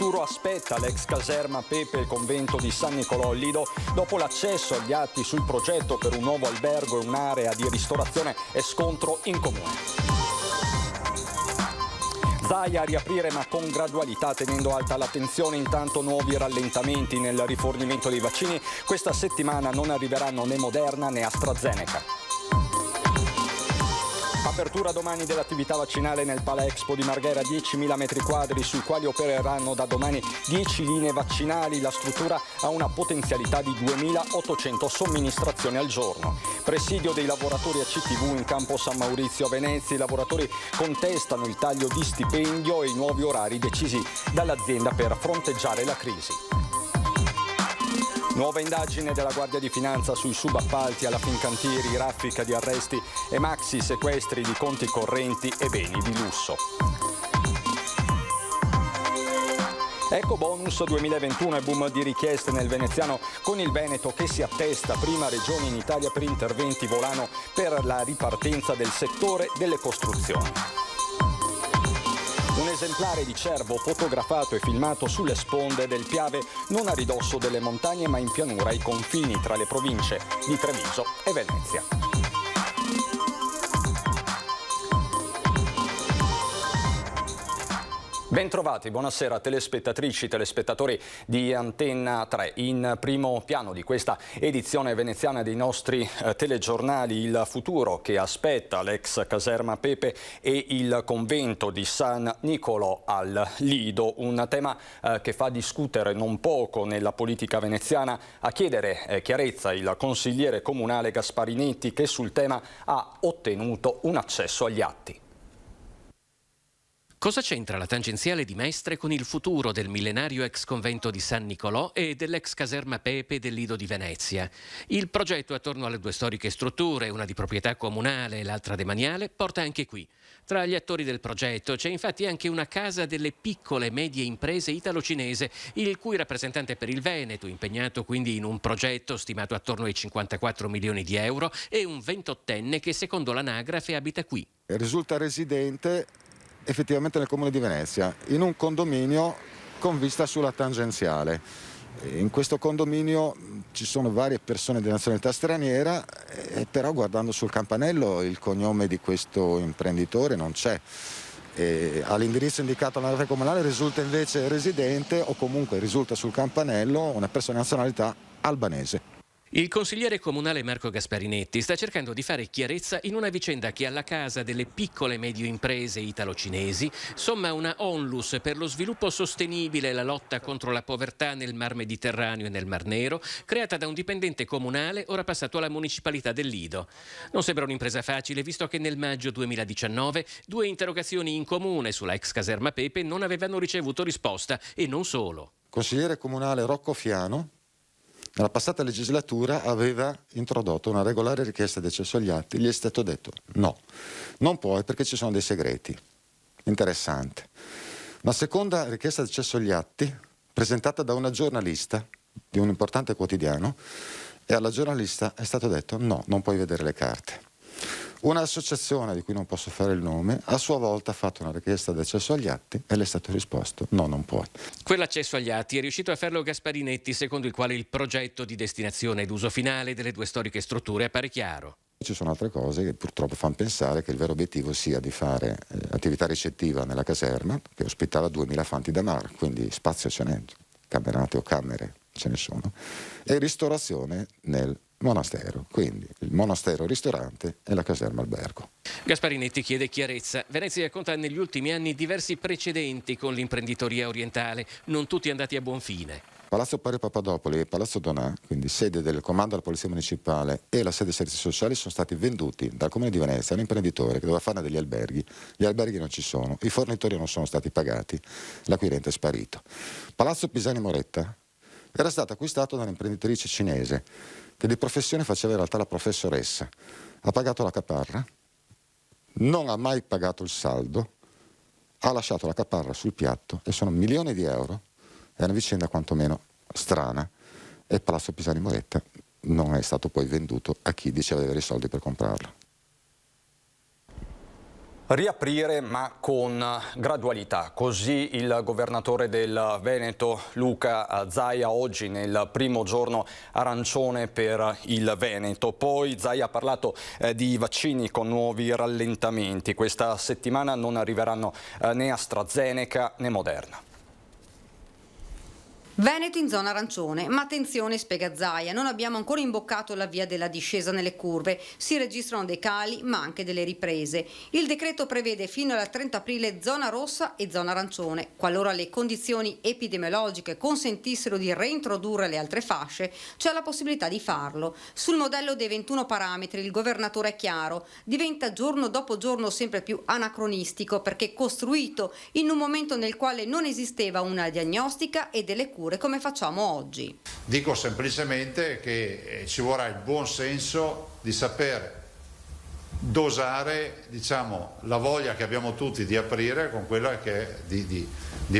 futuro aspetta l'ex caserma Pepe e il convento di San Nicolò al Lido dopo l'accesso agli atti sul progetto per un nuovo albergo e un'area di ristorazione e scontro in comune. Zaia a riaprire ma con gradualità, tenendo alta l'attenzione. Intanto nuovi rallentamenti nel rifornimento dei vaccini. Questa settimana non arriveranno né Moderna né AstraZeneca. Apertura domani dell'attività vaccinale nel Pala Expo di Marghera, 10.000 metri quadri sui quali opereranno da domani 10 linee vaccinali. La struttura ha una potenzialità di 2.800 somministrazioni al giorno. Presidio dei lavoratori a CTV in campo San Maurizio a Venezia. I lavoratori contestano il taglio di stipendio e i nuovi orari decisi dall'azienda per fronteggiare la crisi. Nuova indagine della Guardia di Finanza sui subappalti alla Fincantieri, raffica di arresti e maxi sequestri di conti correnti e beni di lusso. Ecobonus 2021 e boom di richieste nel veneziano, con il Veneto che si attesta prima regione in Italia per interventi volano per la ripartenza del settore delle costruzioni. Un esemplare di cervo fotografato e filmato sulle sponde del Piave, non a ridosso delle montagne ma in pianura ai confini tra le province di Treviso e Venezia. Bentrovati, buonasera telespettatrici, telespettatori di Antenna 3. In primo piano di questa edizione veneziana dei nostri telegiornali, il futuro che aspetta l'ex caserma Pepe e il convento di San Nicolò al Lido, un tema che fa discutere non poco nella politica veneziana. A chiedere chiarezza il consigliere comunale Gasparinetti, che sul tema ha ottenuto un accesso agli atti. Cosa c'entra la tangenziale di Mestre con il futuro del millenario ex convento di San Nicolò e dell'ex caserma Pepe del Lido di Venezia? Il progetto attorno alle due storiche strutture, una di proprietà comunale e l'altra demaniale, porta anche qui. Tra gli attori del progetto c'è infatti anche una casa delle piccole e medie imprese italo-cinese, il cui rappresentante per il Veneto, impegnato quindi in un progetto stimato attorno ai 54 milioni di euro, e un 28enne che secondo l'anagrafe abita qui. Risulta residente effettivamente nel comune di Venezia, in un condominio con vista sulla tangenziale. In questo condominio ci sono varie persone di nazionalità straniera, però guardando sul campanello il cognome di questo imprenditore non c'è. All'indirizzo indicato all'anagrafe comunale risulta invece residente, o comunque risulta sul campanello, una persona di nazionalità albanese. Il consigliere comunale Marco Gasparinetti sta cercando di fare chiarezza in una vicenda che alla casa delle piccole e medie imprese italo-cinesi somma una onlus per lo sviluppo sostenibile e la lotta contro la povertà nel Mar Mediterraneo e nel Mar Nero, creata da un dipendente comunale ora passato alla municipalità del Lido. Non sembra un'impresa facile, visto che nel maggio 2019 due interrogazioni in comune sulla ex caserma Pepe non avevano ricevuto risposta, e non solo. Consigliere comunale Rocco Fiano nella passata legislatura aveva introdotto una regolare richiesta di accesso agli atti. Gli è stato detto no, non puoi perché ci sono dei segreti. Interessante. Una seconda richiesta di accesso agli atti presentata da una giornalista di un importante quotidiano, e alla giornalista è stato detto no, non puoi vedere le carte. Un'associazione di cui non posso fare il nome a sua volta ha fatto una richiesta di accesso agli atti e le è stato risposto no, non puoi. Quell'accesso agli atti è riuscito a farlo Gasparinetti, secondo il quale il progetto di destinazione ed uso finale delle due storiche strutture appare chiaro. Ci sono altre cose che purtroppo fanno pensare che il vero obiettivo sia di fare attività ricettiva nella caserma, che ospitava 2000 fanti da mar, quindi spazio ce n'è, camerate o camere ce ne sono, e ristorazione nel monastero, quindi il monastero ristorante e la caserma albergo. Gasparinetti chiede chiarezza. Venezia conta negli ultimi anni diversi precedenti con l'imprenditoria orientale, non tutti andati a buon fine. Palazzo Pari Papadopoli e Palazzo Donà, quindi sede del comando della Polizia Municipale e la sede dei servizi sociali, sono stati venduti dal Comune di Venezia a un imprenditore che doveva fare degli alberghi. Gli alberghi non ci sono, i fornitori non sono stati pagati, l'acquirente è sparito. Palazzo Pisani Moretta era stato acquistato da un'imprenditrice cinese che di professione faceva in realtà la professoressa. Ha pagato la caparra, non ha mai pagato il saldo, ha lasciato la caparra sul piatto e sono milioni di euro. È una vicenda quantomeno strana, e Palazzo Pisani Moretta non è stato poi venduto a chi diceva di avere i soldi per comprarlo. Riaprire ma con gradualità, così il governatore del Veneto Luca Zaia oggi nel primo giorno arancione per il Veneto. Poi Zaia ha parlato di vaccini con nuovi rallentamenti. Questa settimana non arriveranno né AstraZeneca né Moderna. Veneto in zona arancione, ma attenzione, spiega Zaia, non abbiamo ancora imboccato la via della discesa nelle curve, si registrano dei cali ma anche delle riprese. Il decreto prevede fino al 30 aprile zona rossa e zona arancione. Qualora le condizioni epidemiologiche consentissero di reintrodurre le altre fasce, c'è la possibilità di farlo. Sul modello dei 21 parametri il governatore è chiaro, diventa giorno dopo giorno sempre più anacronistico perché costruito in un momento nel quale non esisteva una diagnostica e delle cure come facciamo oggi. Dico semplicemente che ci vorrà il buon senso di saper dosare, diciamo, la voglia che abbiamo tutti di aprire con quella che è di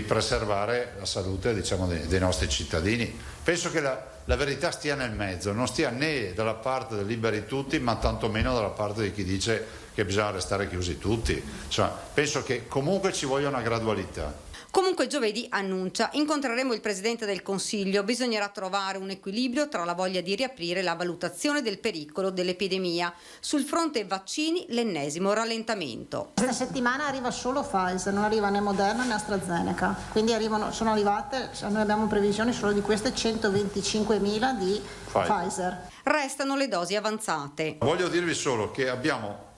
preservare la salute, diciamo, dei nostri cittadini. Penso che la verità stia nel mezzo, non stia né dalla parte del liberi tutti, ma tantomeno dalla parte di chi dice che bisogna restare chiusi tutti. Insomma, penso che comunque ci voglia una gradualità. Comunque giovedì annuncia, incontreremo il Presidente del Consiglio, bisognerà trovare un equilibrio tra la voglia di riaprire e la valutazione del pericolo dell'epidemia. Sul fronte vaccini l'ennesimo rallentamento. Questa settimana arriva solo Pfizer, non arriva né Moderna né AstraZeneca, quindi sono arrivate, noi abbiamo previsioni solo di queste 125.000 di Pfizer. Restano le dosi avanzate. Voglio dirvi solo che abbiamo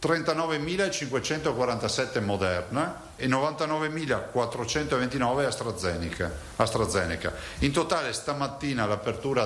39.547 Moderna e 99.429 AstraZeneca. In totale stamattina all'apertura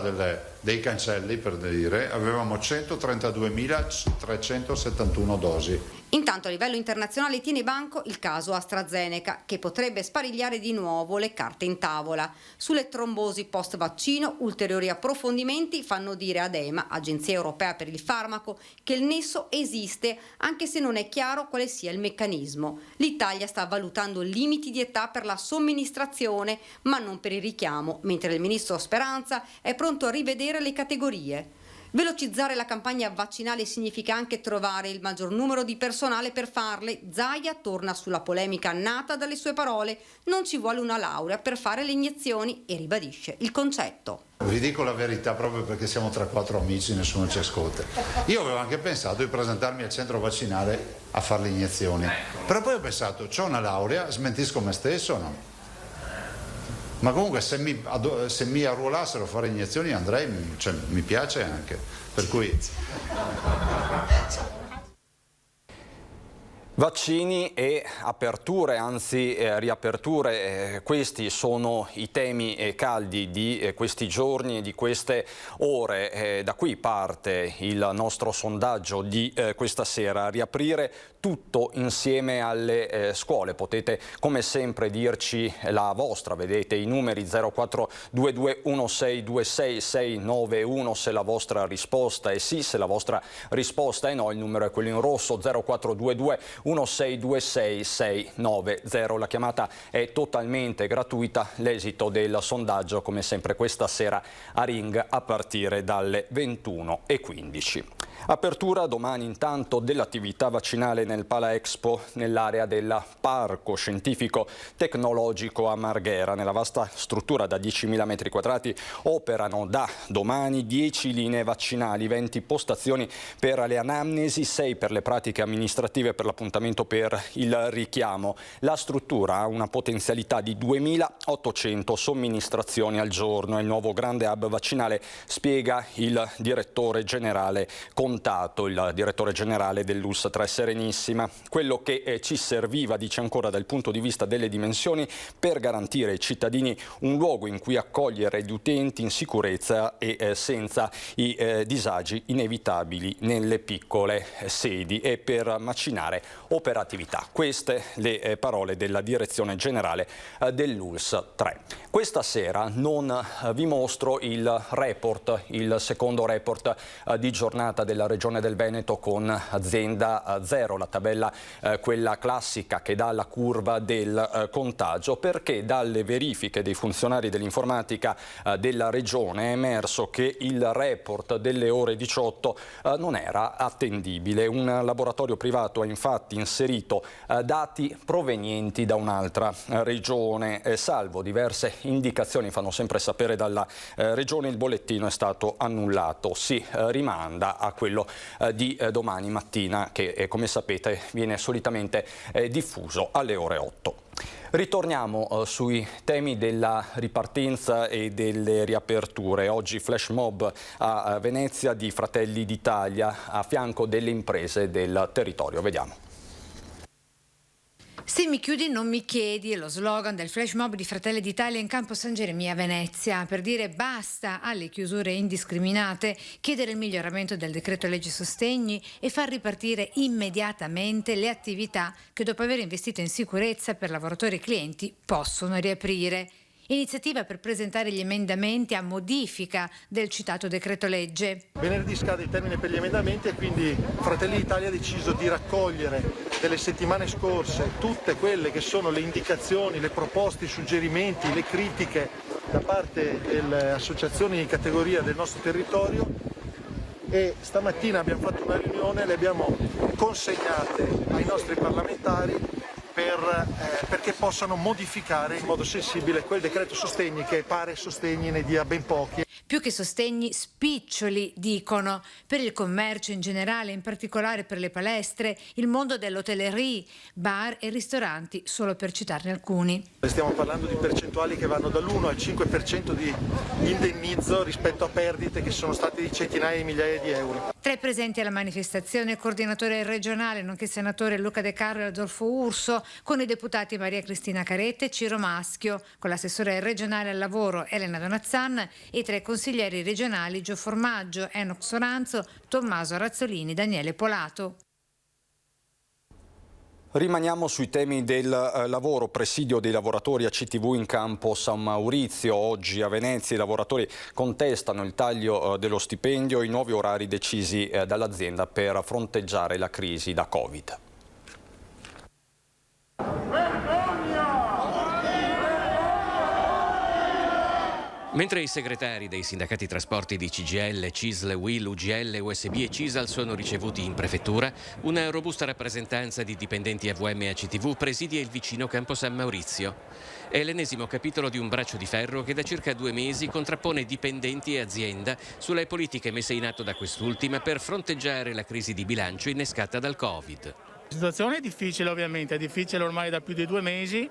dei cancelli, per dire, avevamo 132.371 dosi. Intanto a livello internazionale tiene banco il caso AstraZeneca, che potrebbe sparigliare di nuovo le carte in tavola. Sulle trombosi post-vaccino ulteriori approfondimenti fanno dire ad EMA, Agenzia Europea per il Farmaco, che il nesso esiste, anche se non è chiaro quale sia il meccanismo. L'Italia sta valutando limiti di età per la somministrazione, ma non per il richiamo, mentre il ministro Speranza è pronto a rivedere le categorie. Velocizzare la campagna vaccinale significa anche trovare il maggior numero di personale per farle. Zaia torna sulla polemica nata dalle sue parole. Non ci vuole una laurea per fare le iniezioni e ribadisce il concetto. Vi dico la verità proprio perché siamo tra quattro amici, nessuno ci ascolta. Io avevo anche pensato di presentarmi al centro vaccinale a fare le iniezioni, però poi ho pensato, c'ho una laurea, smentisco me stesso o no? Ma comunque se mi arruolassero a fare iniezioni andrei, cioè, mi piace anche, per cui... Vaccini e aperture, anzi riaperture, questi sono i temi caldi di questi giorni e di queste ore. Da qui parte il nostro sondaggio di questa sera. Riaprire tutto insieme alle scuole. Potete come sempre dirci la vostra, vedete i numeri 0422 1626 691 se la vostra risposta è sì, se la vostra risposta è no, il numero è quello in rosso 0422 1626 690. La chiamata è totalmente gratuita, l'esito del sondaggio come sempre questa sera a Ring a partire dalle 21:15. Apertura domani intanto dell'attività vaccinale nel Pala Expo nell'area del Parco Scientifico Tecnologico a Marghera. Nella vasta struttura da 10.000 metri quadrati operano da domani 10 linee vaccinali, 20 postazioni per le anamnesi, 6 per le pratiche amministrative per l'appuntamento per il richiamo. La struttura ha una potenzialità di 2.800 somministrazioni al giorno. Il nuovo grande hub vaccinale, spiega il direttore generale Contato, il direttore generale dell'ULSS 3 Serenissima. Quello che ci serviva, dice ancora, dal punto di vista delle dimensioni per garantire ai cittadini un luogo in cui accogliere gli utenti in sicurezza e senza i disagi inevitabili nelle piccole sedi e per macinare operatività. Queste le parole della direzione generale dell'ULSS 3. Questa sera non vi mostro il report, il secondo report di giornata del della Regione del Veneto con azienda zero, la tabella quella classica che dà la curva del contagio, perché dalle verifiche dei funzionari dell'informatica della Regione è emerso che il report delle ore 18 non era attendibile. Un laboratorio privato ha infatti inserito dati provenienti da un'altra regione, salvo diverse indicazioni fanno sempre sapere dalla regione, il bollettino è stato annullato. Si rimanda a quello di domani mattina che come sapete viene solitamente diffuso alle ore 8. Ritorniamo sui temi della ripartenza e delle riaperture. Oggi flash mob a Venezia di Fratelli d'Italia a fianco delle imprese del territorio. Vediamo. Se mi chiudi non mi chiedi è lo slogan del flash mob di Fratelli d'Italia in campo San Geremia a Venezia, per dire basta alle chiusure indiscriminate, chiedere il miglioramento del decreto legge sostegni e far ripartire immediatamente le attività che dopo aver investito in sicurezza per lavoratori e clienti possono riaprire. Iniziativa per presentare gli emendamenti a modifica del citato decreto legge. Venerdì scade il termine per gli emendamenti e quindi Fratelli d'Italia ha deciso di raccogliere delle settimane scorse tutte quelle che sono le indicazioni, le proposte, i suggerimenti, le critiche da parte delle associazioni di categoria del nostro territorio e stamattina abbiamo fatto una riunione, le abbiamo consegnate ai nostri parlamentari perché possano modificare in modo sensibile quel decreto sostegni che pare sostegni ne dia ben pochi. Più che sostegni, spiccioli, dicono, per il commercio in generale, in particolare per le palestre, il mondo dell'hotellerie, bar e ristoranti, solo per citarne alcuni. Stiamo parlando di percentuali che vanno dall'1 al 5% di indennizzo rispetto a perdite che sono state di centinaia di migliaia di euro. Tra i presenti alla manifestazione il coordinatore regionale, nonché senatore Luca De Carlo e Adolfo Urso, con i deputati Maria Cristina Carette e Ciro Maschio, con l'assessore regionale al lavoro Elena Donazzan e tra i consiglieri regionali Gio Formaggio, Enoch Soranzo, Tommaso Razzolini, Daniele Polato. Rimaniamo sui temi del lavoro, presidio dei lavoratori a CTV in campo San Maurizio. Oggi a Venezia i lavoratori contestano il taglio dello stipendio e i nuovi orari decisi dall'azienda per fronteggiare la crisi da Covid. Mentre i segretari dei sindacati trasporti di CGIL, CISL, UIL, UGL, USB e CISAL sono ricevuti in prefettura, una robusta rappresentanza di dipendenti AVM e ACTV presidia il vicino campo San Maurizio. È l'ennesimo capitolo di un braccio di ferro che da circa 2 mesi contrappone dipendenti e azienda sulle politiche messe in atto da quest'ultima per fronteggiare la crisi di bilancio innescata dal Covid. La situazione è difficile ovviamente, è difficile ormai da più di 2 mesi.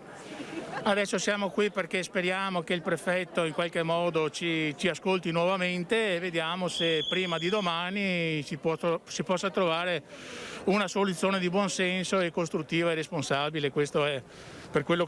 Adesso siamo qui perché speriamo che il prefetto in qualche modo ci ascolti nuovamente e vediamo se prima di domani si possa trovare una soluzione di buon senso e costruttiva e responsabile. Questo è per quello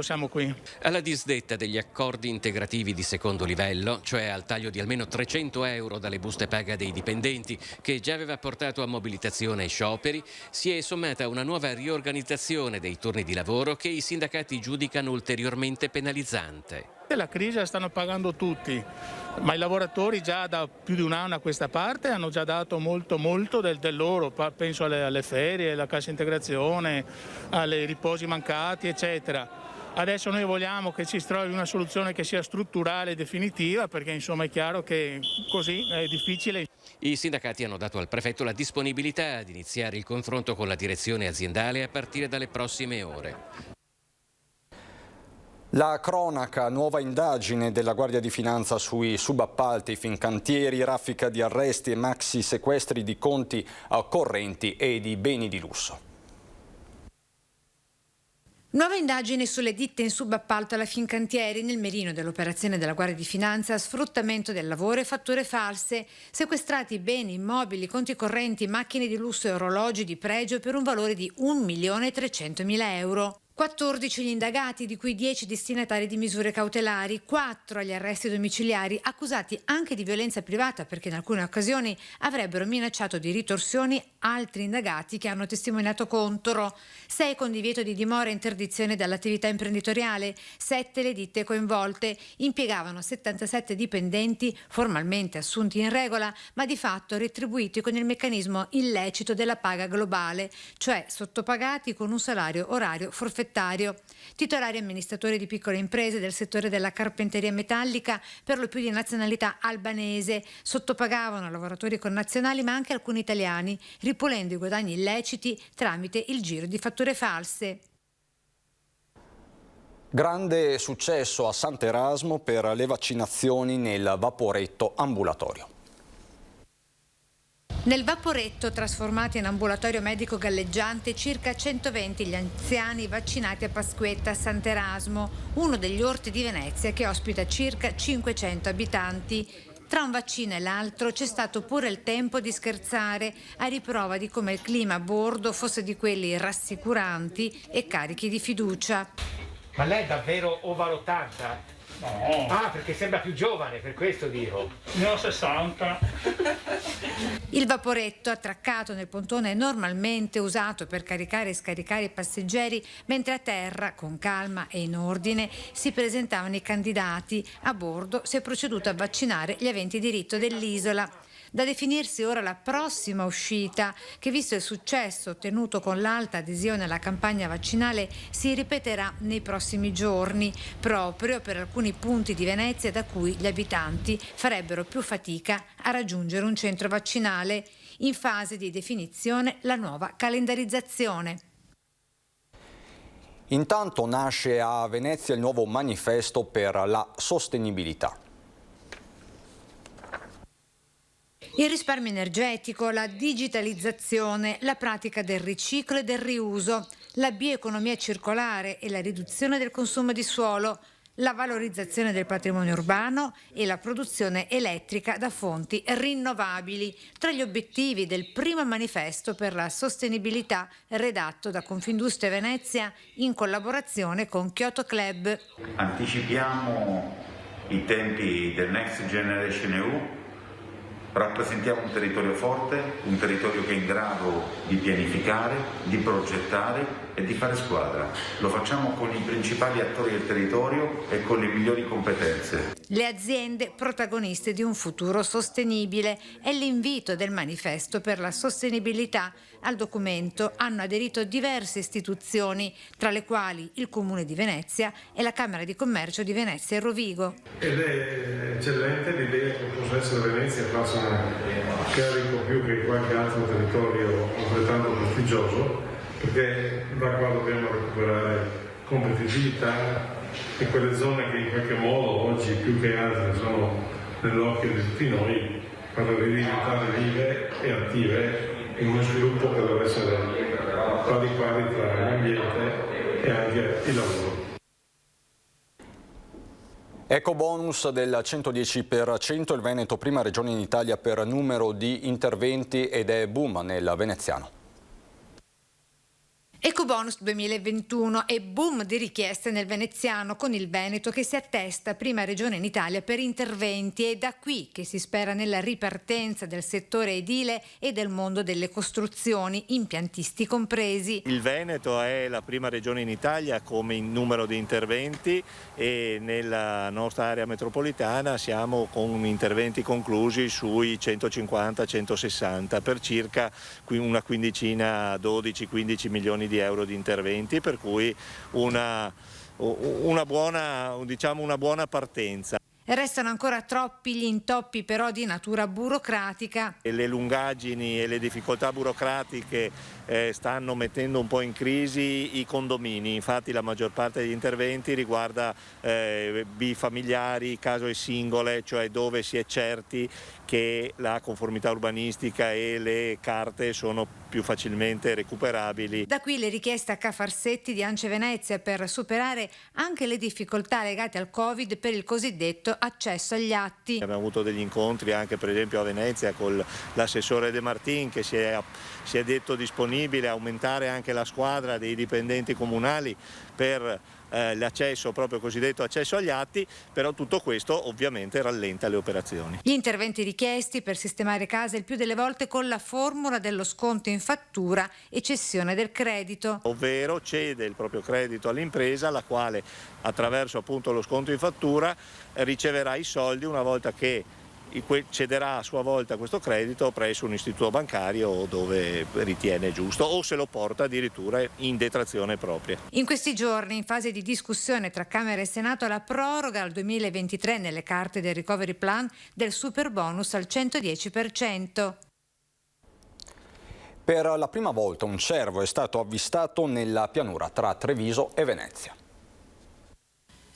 siamo qui. Alla disdetta degli accordi integrativi di secondo livello, cioè al taglio di almeno 300 euro dalle buste paga dei dipendenti, che già aveva portato a mobilitazione e scioperi, si è sommata una nuova riorganizzazione dei turni di lavoro che i sindacati giudicano ulteriormente penalizzante. La crisi la stanno pagando tutti, ma i lavoratori già da più di 1 anno a questa parte hanno già dato molto del loro, penso alle ferie, alla cassa integrazione, ai riposi mancati, eccetera. Adesso noi vogliamo che si trovi una soluzione che sia strutturale e definitiva, perché insomma è chiaro che così è difficile. I sindacati hanno dato al prefetto la disponibilità ad iniziare il confronto con la direzione aziendale a partire dalle prossime ore. La cronaca, nuova indagine della Guardia di Finanza sui subappalti, fincantieri, raffica di arresti e maxi sequestri di conti correnti e di beni di lusso. Nuova indagine sulle ditte in subappalto alla Fincantieri nel mirino dell'operazione della Guardia di Finanza, sfruttamento del lavoro e fatture false, sequestrati beni, immobili, conti correnti, macchine di lusso e orologi di pregio per un valore di 1.300.000 euro. 14 gli indagati, di cui 10 destinatari di misure cautelari, 4 agli arresti domiciliari, accusati anche di violenza privata perché in alcune occasioni avrebbero minacciato di ritorsioni altri indagati che hanno testimoniato contro, 6 con divieto di dimora e interdizione dall'attività imprenditoriale, 7 le ditte coinvolte, impiegavano 77 dipendenti formalmente assunti in regola ma di fatto retribuiti con il meccanismo illecito della paga globale, cioè sottopagati con un salario orario forfettario. Titolari amministratori di piccole imprese del settore della carpenteria metallica, per lo più di nazionalità albanese, sottopagavano lavoratori connazionali ma anche alcuni italiani, ripulendo i guadagni illeciti tramite il giro di fatture false. Grande successo a Sant'Erasmo per le vaccinazioni nel vaporetto ambulatorio. Nel vaporetto, trasformato in ambulatorio medico galleggiante, circa 120 gli anziani vaccinati a Pasquetta a Sant'Erasmo, uno degli orti di Venezia che ospita circa 500 abitanti. Tra un vaccino e l'altro c'è stato pure il tempo di scherzare, a riprova di come il clima a bordo fosse di quelli rassicuranti e carichi di fiducia. Ma lei è davvero over 80? No. Ah, perché sembra più giovane, per questo dico. Ne ho 60. Il vaporetto, attraccato nel pontone normalmente usato per caricare e scaricare i passeggeri, mentre a terra, con calma e in ordine, si presentavano i candidati. A bordo si è proceduto a vaccinare gli aventi diritto dell'isola. Da definirsi ora la prossima uscita, che visto il successo ottenuto con l'alta adesione alla campagna vaccinale si ripeterà nei prossimi giorni, proprio per alcuni punti di Venezia da cui gli abitanti farebbero più fatica a raggiungere un centro vaccinale. In fase di definizione la nuova calendarizzazione. Intanto nasce a Venezia il nuovo manifesto per la sostenibilità. Il risparmio energetico, la digitalizzazione, la pratica del riciclo e del riuso, la bioeconomia circolare e la riduzione del consumo di suolo, la valorizzazione del patrimonio urbano e la produzione elettrica da fonti rinnovabili, tra gli obiettivi del primo manifesto per la sostenibilità redatto da Confindustria Venezia in collaborazione con Kyoto Club. Anticipiamo i tempi del Next Generation EU. Rappresentiamo un territorio forte, un territorio che è in grado di pianificare, di progettare e di fare squadra. Lo facciamo con i principali attori del territorio e con le migliori competenze. Le aziende protagoniste di un futuro sostenibile è l'invito del manifesto per la sostenibilità. Al documento hanno aderito diverse istituzioni, tra le quali il Comune di Venezia e la Camera di Commercio di Venezia e Rovigo. Ed è eccellente l'idea che possa essere Venezia faccia carico più che qualche altro territorio altrettanto prestigioso, perché da qua dobbiamo recuperare competitività e quelle zone che in qualche modo oggi più che altre sono nell'occhio di tutti noi, per diventare vive e attive in uno sviluppo che deve essere pari pari tra l'ambiente e anche il lavoro. Ecobonus del 110%, il Veneto prima regione in Italia per numero di interventi ed è boom nel veneziano. Ecobonus 2021 e boom di richieste nel veneziano, con il Veneto che si attesta prima regione in Italia per interventi. È da qui che si spera nella ripartenza del settore edile e del mondo delle costruzioni, impiantisti compresi. Il Veneto è la prima regione in Italia come in numero di interventi e nella nostra area metropolitana siamo con interventi conclusi sui 150-160 per circa una quindicina, 12-15 milioni di euro di interventi, per cui una buona partenza. Restano ancora troppi gli intoppi però di natura burocratica. Le lungaggini e le difficoltà burocratiche stanno mettendo un po' in crisi i condomini, infatti la maggior parte degli interventi riguarda bifamiliari, case singole, cioè dove si è certi che la conformità urbanistica e le carte sono più facilmente recuperabili. Da qui le richieste a Cafarsetti di Ance Venezia per superare anche le difficoltà legate al Covid per il cosiddetto accesso agli atti. Abbiamo avuto degli incontri anche per esempio a Venezia con l'assessore De Martin che si è detto disponibile disponibile aumentare anche la squadra dei dipendenti comunali per l'accesso, proprio cosiddetto accesso agli atti, però tutto questo ovviamente rallenta le operazioni. Gli interventi richiesti per sistemare case il più delle volte con la formula dello sconto in fattura e cessione del credito. Ovvero cede il proprio credito all'impresa, la quale attraverso appunto lo sconto in fattura riceverà i soldi una volta che cederà a sua volta questo credito presso un istituto bancario dove ritiene giusto, o se lo porta addirittura in detrazione propria. In questi giorni, in fase di discussione tra Camera e Senato, la proroga al 2023 nelle carte del recovery plan del superbonus al 110%. Per la prima volta un cervo è stato avvistato nella pianura tra Treviso e Venezia.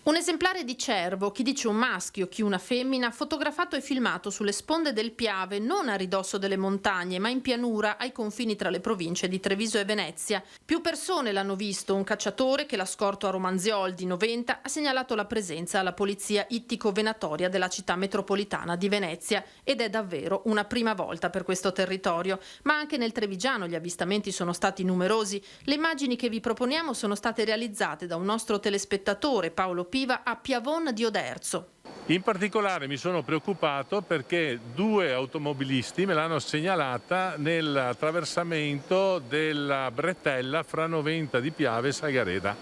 Un esemplare di cervo, chi dice un maschio, chi una femmina, fotografato e filmato sulle sponde del Piave, non a ridosso delle montagne, ma in pianura ai confini tra le province di Treviso e Venezia. Più persone l'hanno visto, un cacciatore che l'ha scorto a Romanziol di Noventa ha segnalato la presenza alla polizia ittico-venatoria della città metropolitana di Venezia, ed è davvero una prima volta per questo territorio. Ma anche nel Trevigiano gli avvistamenti sono stati numerosi. Le immagini che vi proponiamo sono state realizzate da un nostro telespettatore, Paolo Piva, a Piavon di Oderzo. In particolare mi sono preoccupato perché 2 automobilisti me l'hanno segnalata nel attraversamento della bretella fra Noventa di Piave e Sagareda.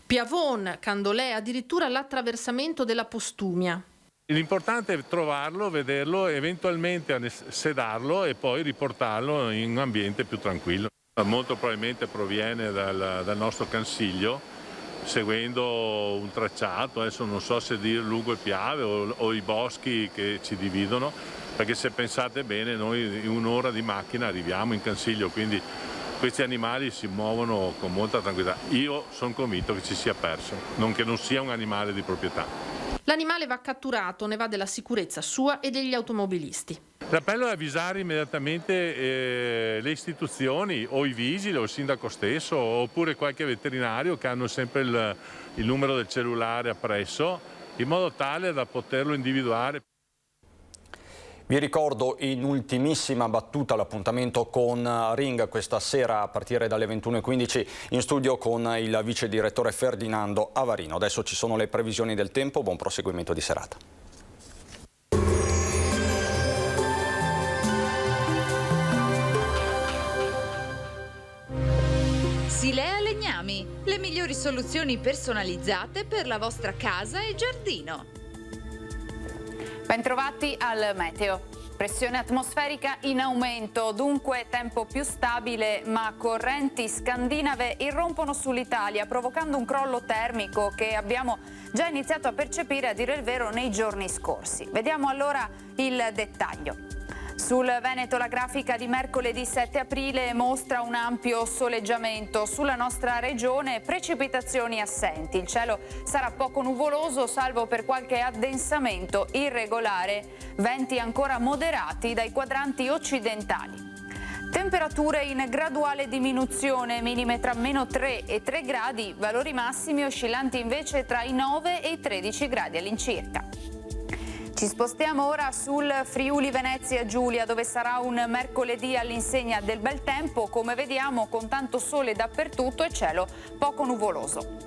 Piavon, Candolè, addirittura l'attraversamento della Postumia. L'importante è trovarlo, vederlo, eventualmente sedarlo e poi riportarlo in un ambiente più tranquillo. Molto probabilmente proviene dal nostro Cansiglio, seguendo un tracciato, adesso non so se dire lungo il Piave o i boschi che ci dividono, perché se pensate bene noi in un'ora di macchina arriviamo in Cansiglio, quindi questi animali si muovono con molta tranquillità. Io sono convinto che ci sia perso, che non sia un animale di proprietà. L'animale va catturato, ne va della sicurezza sua e degli automobilisti. L'appello è avvisare immediatamente le istituzioni o i vigili o il sindaco stesso oppure qualche veterinario che hanno sempre il numero del cellulare appresso, in modo tale da poterlo individuare. Vi ricordo in ultimissima battuta l'appuntamento con Ring questa sera a partire dalle 21:15 in studio con il vice direttore Ferdinando Avarino. Adesso ci sono le previsioni del tempo, buon proseguimento di serata. Silea Legnami, le migliori soluzioni personalizzate per la vostra casa e giardino. Bentrovati al meteo. Pressione atmosferica in aumento, dunque tempo più stabile, ma correnti scandinave irrompono sull'Italia provocando un crollo termico che abbiamo già iniziato a percepire, a dire il vero, nei giorni scorsi. Vediamo allora il dettaglio. Sul Veneto la grafica di mercoledì 7 aprile mostra un ampio soleggiamento. Sulla nostra regione precipitazioni assenti. Il cielo sarà poco nuvoloso salvo per qualche addensamento irregolare. Venti ancora moderati dai quadranti occidentali. Temperature in graduale diminuzione, minime tra -3 e 3 gradi, valori massimi oscillanti invece tra i 9 e i 13 gradi all'incirca. Ci spostiamo ora sul Friuli Venezia Giulia, dove sarà un mercoledì all'insegna del bel tempo, come vediamo con tanto sole dappertutto e cielo poco nuvoloso.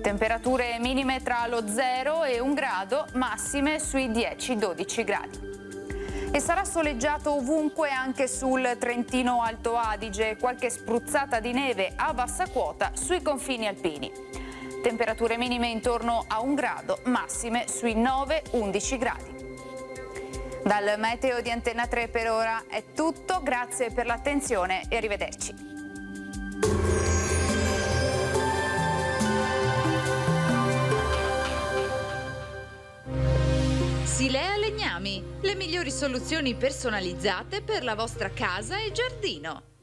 Temperature minime tra lo 0 e 1 grado, massime sui 10-12 gradi. E sarà soleggiato ovunque anche sul Trentino Alto Adige, qualche spruzzata di neve a bassa quota sui confini alpini. Temperature minime intorno a 1 grado, massime sui 9-11 gradi. Dal meteo di Antenna 3 per ora è tutto, grazie per l'attenzione e arrivederci. Silea Legnami, le migliori soluzioni personalizzate per la vostra casa e giardino.